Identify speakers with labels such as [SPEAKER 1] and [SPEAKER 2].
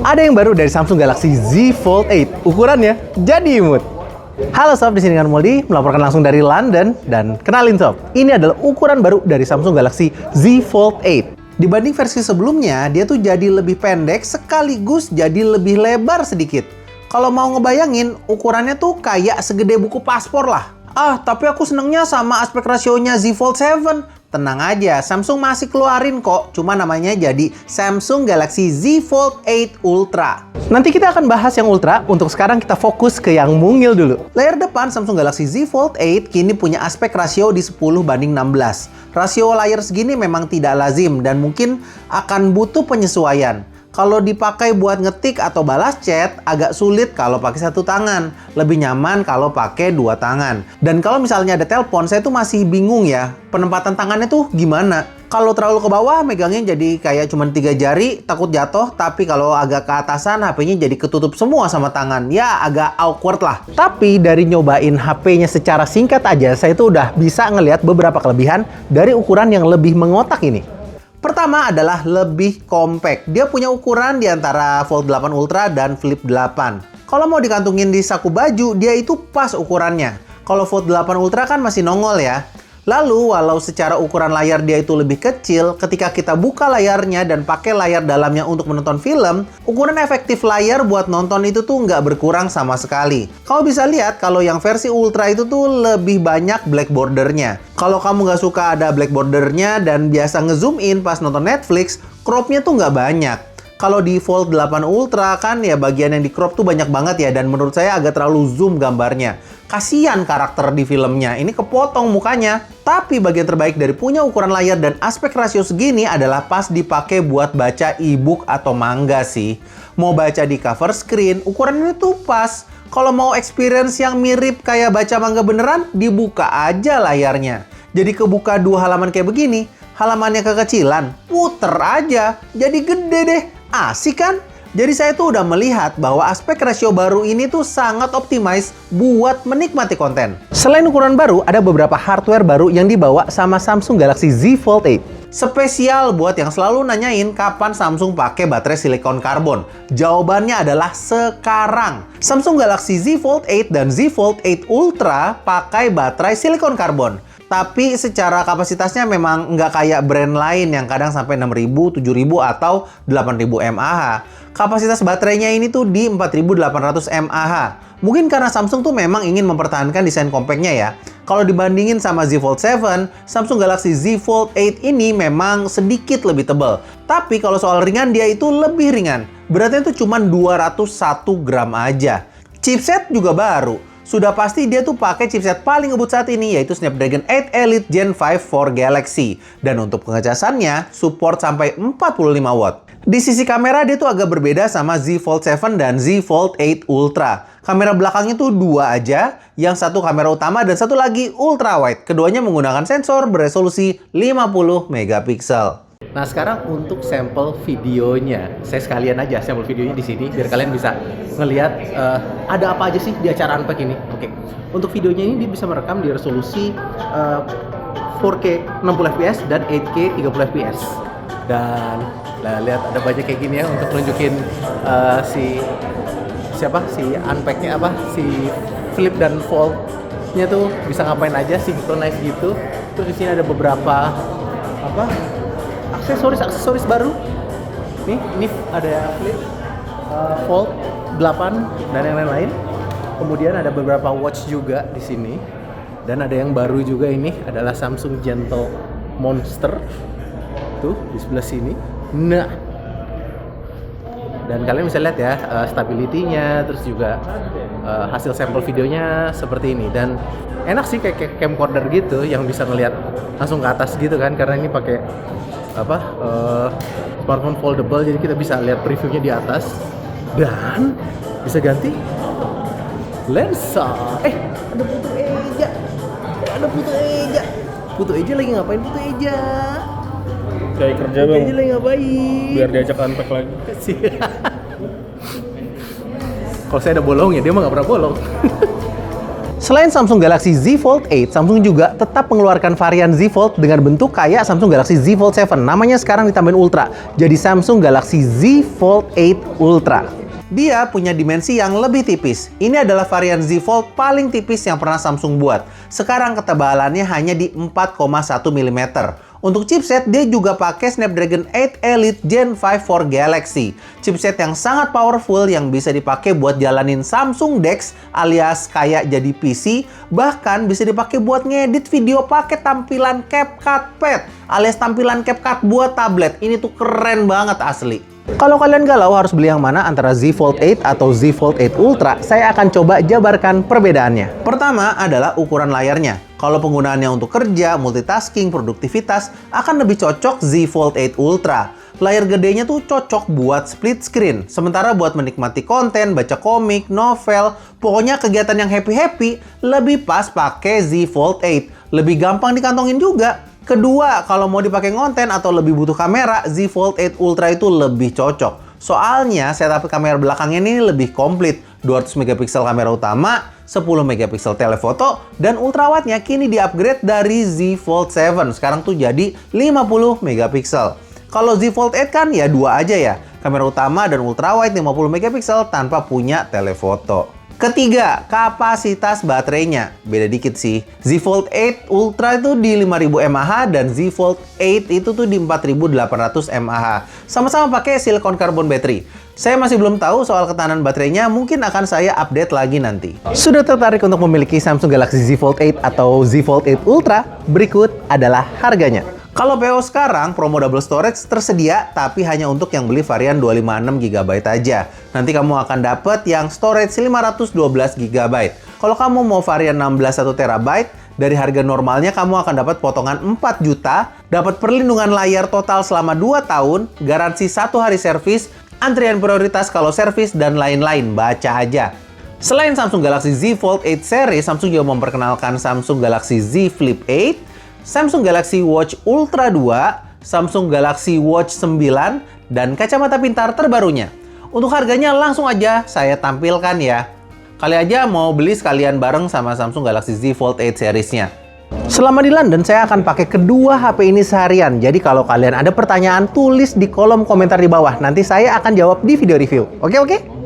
[SPEAKER 1] Ada yang baru dari Samsung Galaxy Z Fold 8. Ukurannya jadi imut. Halo sob, di sini dengan Moldy melaporkan langsung dari London, dan kenalin sob, ini adalah ukuran baru dari Samsung Galaxy Z Fold 8. Dibanding versi sebelumnya, dia tuh jadi lebih pendek sekaligus jadi lebih lebar sedikit. Kalau mau ngebayangin, ukurannya tuh kayak segede buku paspor lah. Tapi aku senengnya sama aspek rasionya Z Fold 7. Tenang aja, Samsung masih keluarin kok. Cuma namanya jadi Samsung Galaxy Z Fold 8 Ultra. Nanti kita akan bahas yang Ultra, untuk sekarang kita fokus ke yang mungil dulu. Layar depan Samsung Galaxy Z Fold 8 kini punya aspek rasio di 10:16. Rasio layar segini memang tidak lazim dan mungkin akan butuh penyesuaian. Kalau dipakai buat ngetik atau balas chat, agak sulit kalau pakai satu tangan. Lebih nyaman kalau pakai dua tangan. Dan kalau misalnya ada telepon, saya tuh masih bingung ya, penempatan tangannya tuh gimana. Kalau terlalu ke bawah, megangnya jadi kayak cuma 3 jari, takut jatuh. Tapi kalau agak ke atasan, HP-nya jadi ketutup semua sama tangan. Ya, agak awkward lah. Tapi dari nyobain HP-nya secara singkat aja, saya tuh udah bisa ngelihat beberapa kelebihan dari ukuran yang lebih mengotak ini. Pertama adalah lebih compact. Dia punya ukuran di antara Fold 8 Ultra dan Flip 8. Kalau mau dikantungin di saku baju, dia itu pas ukurannya. Kalau Fold 8 Ultra kan masih nongol ya. Lalu, walau secara ukuran layar dia itu lebih kecil, ketika kita buka layarnya dan pakai layar dalamnya untuk menonton film, ukuran efektif layar buat nonton itu tuh nggak berkurang sama sekali. Kamu bisa lihat kalau yang versi Ultra itu tuh lebih banyak black bordernya. Kalau kamu nggak suka ada black bordernya dan biasa ngezoom in pas nonton Netflix, cropnya tuh nggak banyak. Kalau di Fold 8 Ultra kan ya bagian yang di crop tuh banyak banget ya, dan menurut saya agak terlalu zoom gambarnya. Kasian karakter di filmnya, ini kepotong mukanya. Tapi bagian terbaik dari punya ukuran layar dan aspek rasio segini adalah pas dipakai buat baca e-book atau manga sih. Mau baca di cover screen, ukurannya tuh pas. Kalau mau experience yang mirip kayak baca manga beneran, dibuka aja layarnya. Jadi kebuka 2 halaman kayak begini, halamannya kekecilan, puter aja, jadi gede deh. Asik kan? Jadi saya tuh udah melihat bahwa aspek rasio baru ini tuh sangat optimize buat menikmati konten. Selain ukuran baru, ada beberapa hardware baru yang dibawa sama Samsung Galaxy Z Fold 8. Spesial buat yang selalu nanyain kapan Samsung pakai baterai silikon karbon. Jawabannya adalah sekarang. Samsung Galaxy Z Fold 8 dan Z Fold 8 Ultra pakai baterai silikon karbon. Tapi secara kapasitasnya memang nggak kayak brand lain yang kadang sampai 6.000, 7.000, atau 8.000 mAh. Kapasitas baterainya ini tuh di 4.800 mAh. Mungkin karena Samsung tuh memang ingin mempertahankan desain compactnya ya. Kalau dibandingin sama Z Fold 7, Samsung Galaxy Z Fold 8 ini memang sedikit lebih tebal. Tapi kalau soal ringan, dia itu lebih ringan. Beratnya tuh cuma 201 gram aja. Chipset juga baru. Sudah pasti dia tuh pakai chipset paling ngebut saat ini, yaitu Snapdragon 8 Elite Gen 5 for Galaxy. Dan untuk pengecasannya, support sampai 45 watt. Di sisi kamera, dia tuh agak berbeda sama Z Fold 7 dan Z Fold 8 Ultra. Kamera belakangnya tuh 2 aja, yang satu kamera utama dan satu lagi ultra wide. Keduanya menggunakan sensor beresolusi 50 megapiksel. Nah, sekarang untuk sampel videonya, saya sekalian aja sampel videonya di sini biar kalian bisa ngelihat ada apa aja sih di acara Unpack ini. Oke, untuk videonya ini dia bisa merekam di resolusi 4K 60 fps dan 8K 30 fps. Dan lihat ada banyak kayak gini ya untuk nunjukin si Unpack-nya si Flip dan Fold-nya tuh bisa ngapain aja, synchronize gitu. Terus di sini ada beberapa aksesoris baru. Nih, ini ada Flip, Fold 8 dan yang lain-lain. Kemudian ada beberapa watch juga di sini. Dan ada yang baru juga, ini adalah Samsung Gentle Monster. Tuh di sebelah sini. Nah, dan kalian bisa lihat ya stability-nya, terus juga hasil sampel videonya seperti ini. Dan enak sih kayak camcorder gitu yang bisa ngelihat langsung ke atas gitu kan, karena ini pakai smartphone foldable, jadi kita bisa lihat previewnya di atas dan bisa ganti lensa. Ada Putu Eja lagi ngapain? Putu Eja
[SPEAKER 2] kayak kerja bang,
[SPEAKER 1] lagi ngapain?
[SPEAKER 2] biar diajak Unpack lagi.
[SPEAKER 1] Kalau saya ada bolong ya, dia mah nggak pernah bolong. Selain Samsung Galaxy Z Fold 8, Samsung juga tetap mengeluarkan varian Z Fold dengan bentuk kayak Samsung Galaxy Z Fold 7. Namanya sekarang ditambahin Ultra, jadi Samsung Galaxy Z Fold 8 Ultra. Dia punya dimensi yang lebih tipis. Ini adalah varian Z Fold paling tipis yang pernah Samsung buat. Sekarang ketebalannya hanya di 4,1 mm. Untuk chipset, dia juga pakai Snapdragon 8 Elite Gen 5 for Galaxy. Chipset yang sangat powerful yang bisa dipakai buat jalanin Samsung DeX alias kayak jadi PC. Bahkan bisa dipakai buat ngedit video pakai tampilan CapCut Pad alias tampilan CapCut buat tablet. Ini tuh keren banget asli. Kalau kalian galau harus beli yang mana antara Z Fold 8 atau Z Fold 8 Ultra, saya akan coba jabarkan perbedaannya. Pertama adalah ukuran layarnya. Kalau penggunaannya untuk kerja, multitasking, produktivitas, akan lebih cocok Z Fold 8 Ultra. Layar gedenya tuh cocok buat split screen. Sementara buat menikmati konten, baca komik, novel, pokoknya kegiatan yang happy-happy, lebih pas pakai Z Fold 8. Lebih gampang dikantongin juga. Kedua, kalau mau dipakai ngonten atau lebih butuh kamera, Z Fold 8 Ultra itu lebih cocok. Soalnya setup kamera belakangnya ini lebih komplit. 200 megapiksel kamera utama, 10 megapiksel telefoto, dan ultrawide-nya kini di-upgrade dari Z Fold 7. Sekarang tuh jadi 50 megapiksel. Kalau Z Fold 8 kan ya dua aja ya. Kamera utama dan ultrawide 50 megapiksel tanpa punya telefoto. Ketiga, kapasitas baterainya. Beda dikit sih. Z Fold 8 Ultra itu di 5000 mAh dan Z Fold 8 itu tuh di 4800 mAh. Sama-sama pakai silicon carbon battery. Saya masih belum tahu soal ketahanan baterainya, mungkin akan saya update lagi nanti. Sudah tertarik untuk memiliki Samsung Galaxy Z Fold 8 atau Z Fold 8 Ultra? Berikut adalah harganya. Kalau PO sekarang, promo double storage tersedia, tapi hanya untuk yang beli varian 256 GB aja. Nanti kamu akan dapat yang storage 512 GB. Kalau kamu mau varian 16 1 TB, dari harga normalnya kamu akan dapat potongan 4 juta, dapat perlindungan layar total selama 2 tahun, garansi 1 hari servis, antrian prioritas kalau servis, dan lain-lain. Baca aja. Selain Samsung Galaxy Z Fold 8 series, Samsung juga memperkenalkan Samsung Galaxy Z Flip 8, Samsung Galaxy Watch Ultra 2, Samsung Galaxy Watch 9, dan kacamata pintar terbarunya. Untuk harganya langsung aja saya tampilkan ya. Kali aja mau beli sekalian bareng sama Samsung Galaxy Z Fold 8 seriesnya. Selama di London, saya akan pakai kedua HP ini seharian. Jadi kalau kalian ada pertanyaan, tulis di kolom komentar di bawah. Nanti saya akan jawab di video review. Oke?